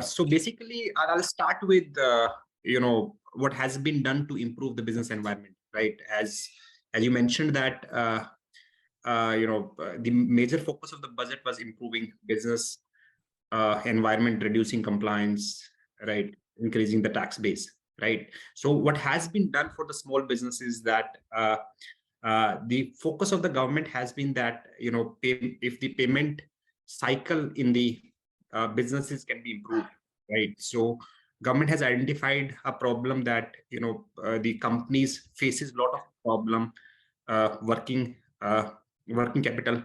So basically, I'll start with what has been done to improve the business environment, right? As you mentioned that the major focus of the budget was improving business environment, reducing compliance, right, increasing the tax base, right? So what has been done for the small businesses that the focus of the government has been that if the payment cycle in the businesses can be improved, right? So government has identified a problem that the companies faces a lot of problem working capital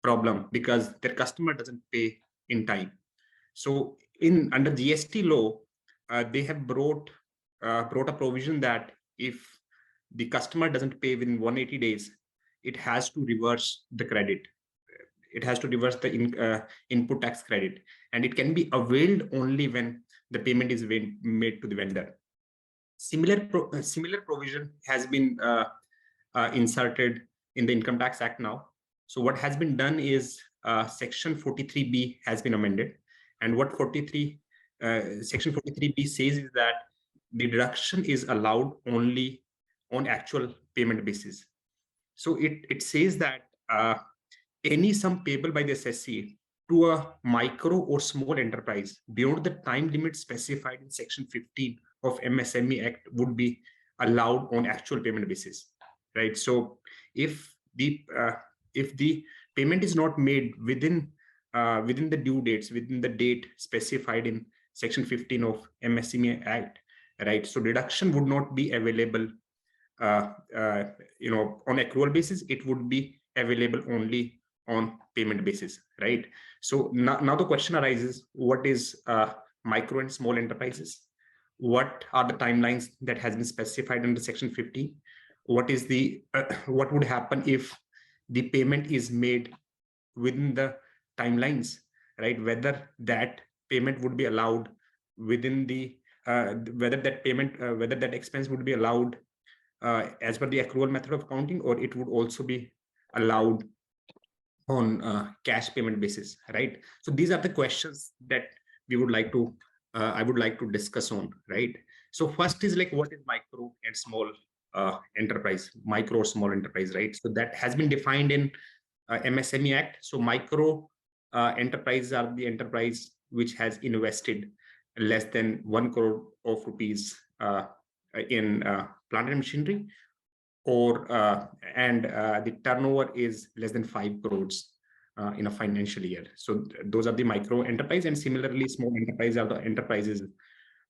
problem because their customer doesn't pay in time. So in under GST law, they have brought a provision that if the customer doesn't pay within 180 days, it has to reverse the credit. It has to reverse the input tax credit, and it can be availed only when the payment is made to the vendor. Similar provision has been inserted in the Income Tax Act now. So what has been done is Section 43B has been amended, and what Section 43B says is that the deduction is allowed only on actual payment basis. So it says that any sum payable by the assessee to a micro or small enterprise beyond the time limit specified in Section 15 of MSME Act would be allowed on actual payment basis, right? So if the payment is not made within the due dates, within the date specified in Section 15 of MSME Act, right? So deduction would not be available on accrual basis. It would be available only on payment basis, right? So now the question arises: what is micro and small enterprises? What are the timelines that has been specified under Section 15? What is the what would happen if the payment is made within the timelines, right? Whether that payment would be allowed within the whether that expense would be allowed as per the accrual method of accounting, or it would also be allowed on cash payment basis, right? So these are the questions that we would like to I would like to discuss on, right? So first is like, what is micro and small enterprise, micro or small enterprise, right? So that has been defined in MSME Act. So micro enterprises are the enterprise which has invested less than 1 crore of rupees in plant and machinery, or and the turnover is less than 5 crores in a financial year. So those are the micro enterprise, and similarly small enterprise are the enterprises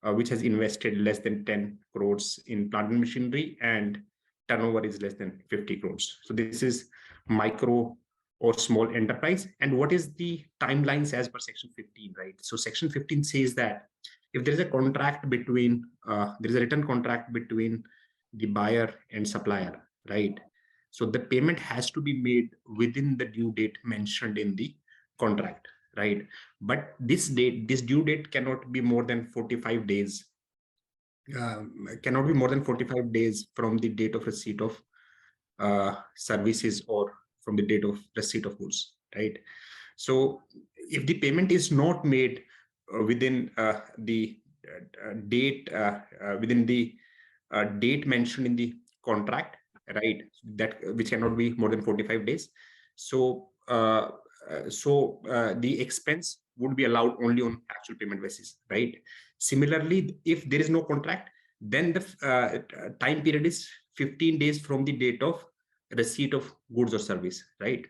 which has invested less than 10 crores in plant and machinery and turnover is less than 50 crores. So this is micro or small enterprise. And what is the timelines as per Section 15, right? So Section 15 says that if there is a contract between there is a written contract between the buyer and supplier, right? So the payment has to be made within the due date mentioned in the contract, right? But this due date cannot be more than 45 days, cannot be more than 45 days from the date of receipt of services or from the date of receipt of goods, right? So if the payment is not made within the date within the date mentioned in the contract, right, that which cannot be more than 45 days, so the expense would be allowed only on actual payment basis, right? Similarly, if there is no contract, then the time period is 15 days from the date of receipt of goods or service, right?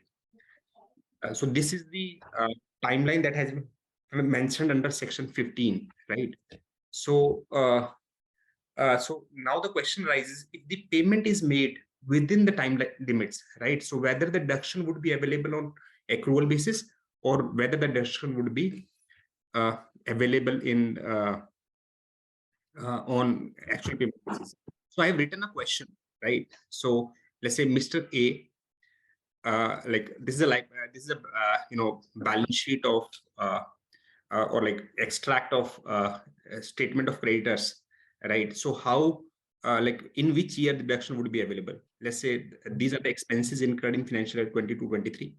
So this is the timeline that has been mentioned under Section 15, right? So so now the question arises: if the payment is made within the time limits, right? So whether the deduction would be available on accrual basis, or whether the deduction would be available in on actual payment basis. So I have written a question, right? So let's say Mr. A, like this is a balance sheet of or like extract of a statement of creditors, right? So how like in which year the deduction would be available? Let's say these are the expenses incurred in financial year 22-23,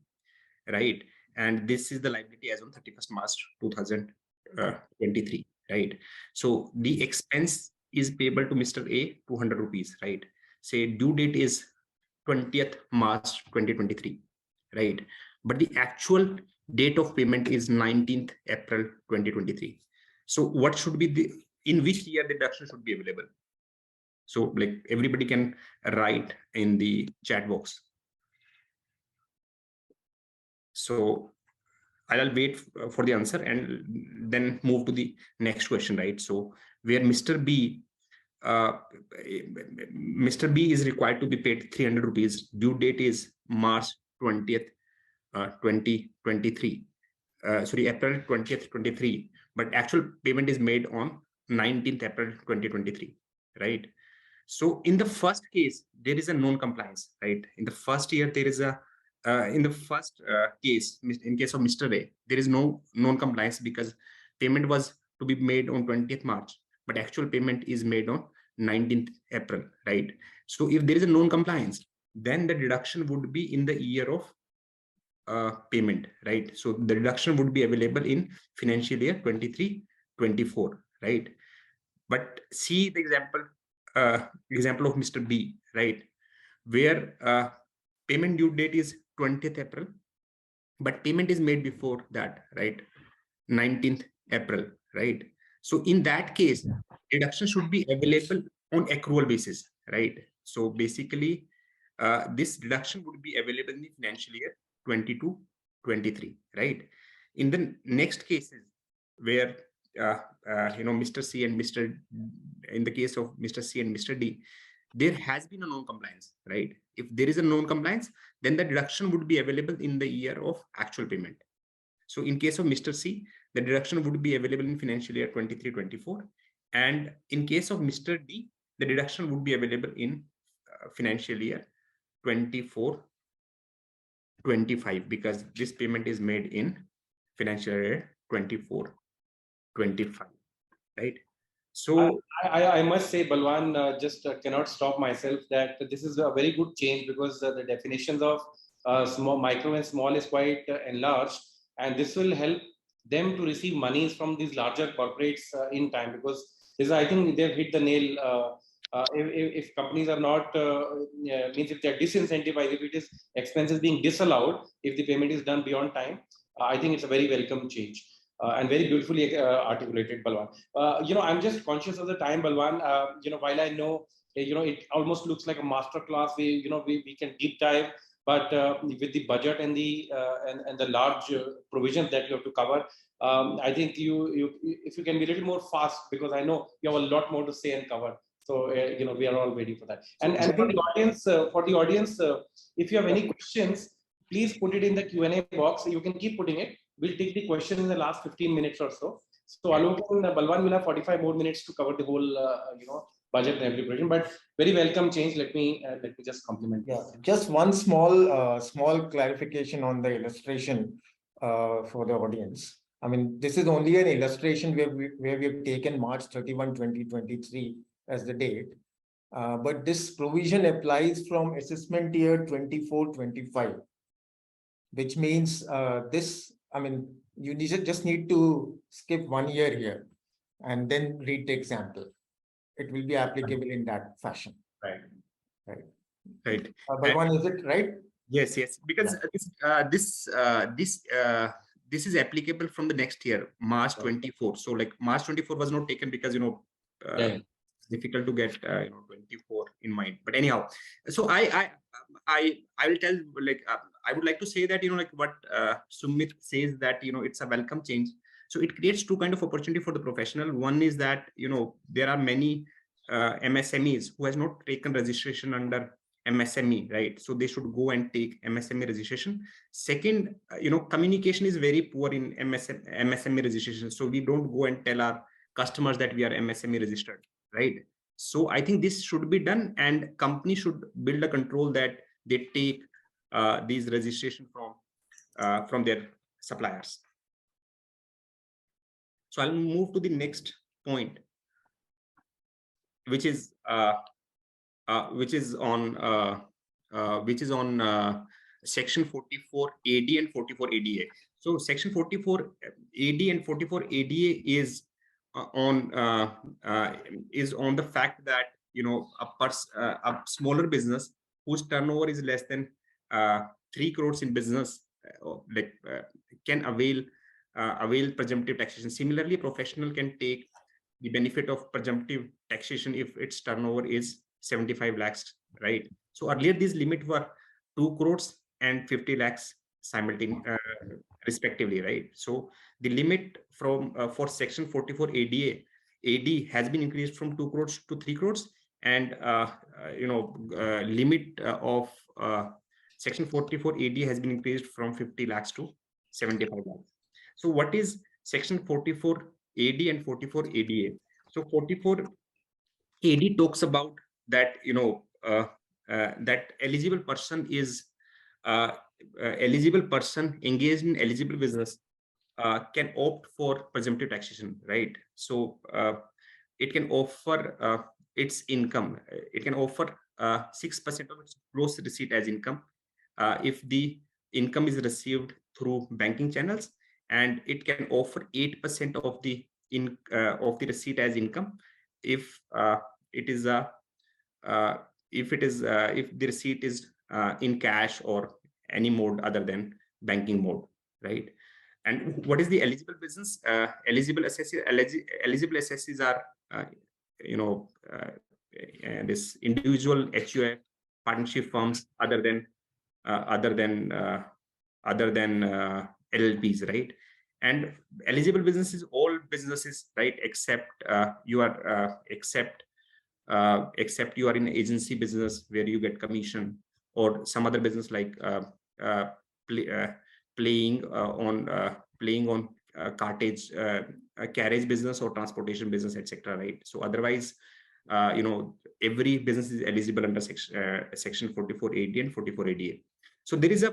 right? And this is the liability as on 31st March 2023. 23, right? So the expense is payable to Mr. A 200 rupees, right? Say due date is 20th March 2023, right? But the actual date of payment is 19th April 2023. So what should be the, in which year the deduction should be available? So like everybody can write in the chat box. So I'll wait for the answer and then move to the next question, right? So where Mr. B is required to be paid 300 rupees. Due date is March 20th, 2023. Sorry, April 20th, 23. But actual payment is made on 19th April 2023, right? So in the first case, there is a non-compliance, right? In the first year, there is a, in the first case, in case of Mr. A, there is no non-compliance because payment was to be made on 20th March, but actual payment is made on 19th April, right? So if there is a non-compliance, then the deduction would be in the year of payment, right? So the deduction would be available in financial year 23-24, right? But see the example of Mr. B, right? Where payment due date is 20th April, but payment is made before that, right? 19th April, right? So in that case, deduction should be available on accrual basis, right? So basically, this deduction would be available in the financial year 22-23, right? In the next cases where Mr. C and Mr. in the case of Mr. C and Mr. D, there has been a non-compliance, right? If there is a non-compliance, then the deduction would be available in the year of actual payment. So in case of Mr. C, the deduction would be available in financial year 23-24. And in case of Mr. D, the deduction would be available in financial year 24-25 because this payment is made in financial year 24-25, right? So I must say, Balwan, just cannot stop myself that this is a very good change because the definitions of small, micro and small is quite enlarged, and this will help them to receive monies from these larger corporates in time because this, I think they've hit the nail. If companies are not, means if they're disincentivized, if it is expenses being disallowed, if the payment is done beyond time, I think it's a very welcome change. And very beautifully articulated, Balwan. I'm just conscious of the time, Balwan. While I know, it almost looks like a master class. We can deep dive, but with the budget and the large provisions that you have to cover, I think if you can be a little more fast, because I know you have a lot more to say and cover. So we are all waiting for that. And for the audience, if you have any questions, please put it in the Q&A box. You can keep putting it. We'll take the question in the last 15 minutes or so. So Alok and Balwan will have 45 more minutes to cover the whole, budget and preparation. But very welcome change. Let me just compliment. Yeah, just one small clarification on the illustration for the audience. I mean, this is only an illustration where we have taken March 31, 2023 as the date. But this provision applies from assessment year 24-25, which means you just need to skip 1 year here and then read the example. It will be applicable in that fashion. Right. Balwan, is it right? Yes. Because this is applicable from the next year, March 24. So like March 24 was not taken because it's difficult to get 24 in mind. But anyhow, so I will tell, like I would like to say that like what Sumit says, that it's a welcome change. So it creates two kind of opportunity for the professional. One is that there are many MSMEs who has not taken registration under MSME, right? So they should go and take MSME registration. Second, communication is very poor in MSME registration. So we don't go and tell our customers that we are MSME registered, right? So I think this should be done, and company should build a control that they take these registration from their suppliers. So I'll move to the next point, which is on section 44 AD and 44 ADA. So Section 44 AD and 44 ADA is on the fact that a smaller business whose turnover is less than 3 crores in business can avail presumptive taxation. Similarly, a professional can take the benefit of presumptive taxation if its turnover is 75 lakhs, right? So earlier these limit were 2 crores and 50 lakhs respectively, right? So the limit from for Section 44 AD has been increased from 2 crores to 3 crores, and limit of Section 44 AD has been increased from 50 lakhs to 75 lakhs. So what is Section 44 AD and 44 ADA? So 44 AD talks about that that eligible person engaged in eligible business can opt for presumptive taxation, right? So it can offer its income. It can offer 6% of its gross receipt as income if the income is received through banking channels, and it can offer 8% of the receipt as income if if the receipt is in cash or any mode other than banking mode, right? And what is the eligible business? Eligible assessees are this individual HUF partnership firms other than LLPs, right? And eligible businesses, all businesses, right? Except you are in agency business where you get commission, or some other business like playing on cartage, carriage business or transportation business, etc., right? So otherwise, every business is eligible under section 44 AD and 44 ADA. So there is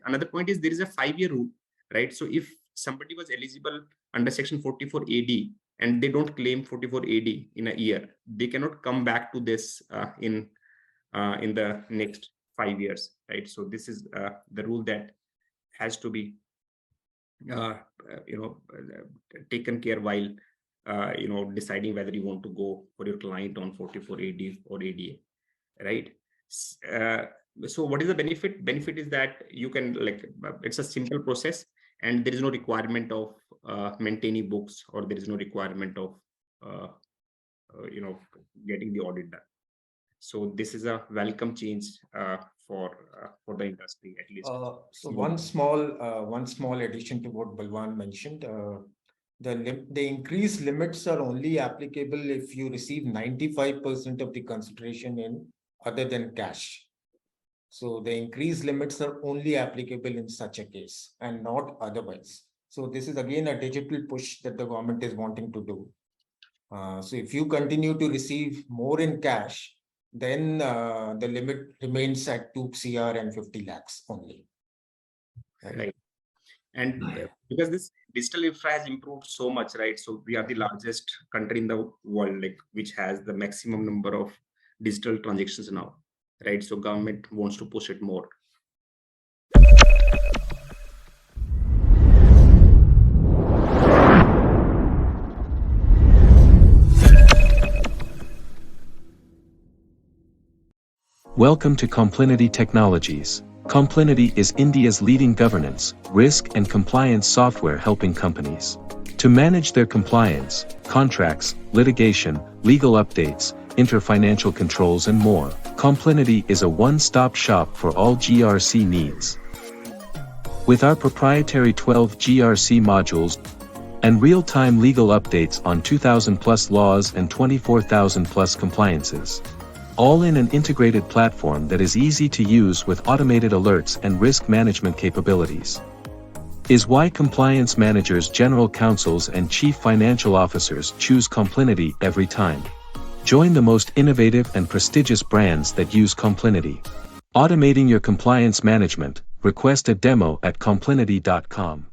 another point is there is a 5-year rule, right? So if somebody was eligible under section 44 AD and they don't claim 44 AD in a year, they cannot come back to this in the next 5 years, right? So this is the rule that has to be taken care while deciding whether you want to go for your client on 44 AD or ADA, right? So what is the benefit? Benefit is that you can it's a simple process, and there is no requirement of maintaining books, or there is no requirement of getting the audit done. So this is a welcome change for the industry, at least. So one small addition to what Balwan mentioned. The increased limits are only applicable if you receive 95% of the consideration in other than cash. So the increased limits are only applicable in such a case and not otherwise. So this is again a digital push that the government is wanting to do. So if you continue to receive more in cash, then the limit remains at 2 CR and 50 lakhs only. Right. And because this digital infra has improved so much, right? So we are the largest country in the world, which has the maximum number of digital transactions now, right? So government wants to push it more. Welcome to Complinity Technologies. Complinity is India's leading governance, risk and compliance software helping companies to manage their compliance, contracts, litigation, legal updates, inter-financial controls and more. Complinity is a one-stop shop for all GRC needs. With our proprietary 12 GRC modules and real-time legal updates on 2,000+ laws and 24,000+ compliances, all in an integrated platform that is easy to use with automated alerts and risk management capabilities, is why compliance managers, general counsels and chief financial officers choose Complinity every time. Join the most innovative and prestigious brands that use Complinity. Automating your compliance management. Request a demo at complinity.com.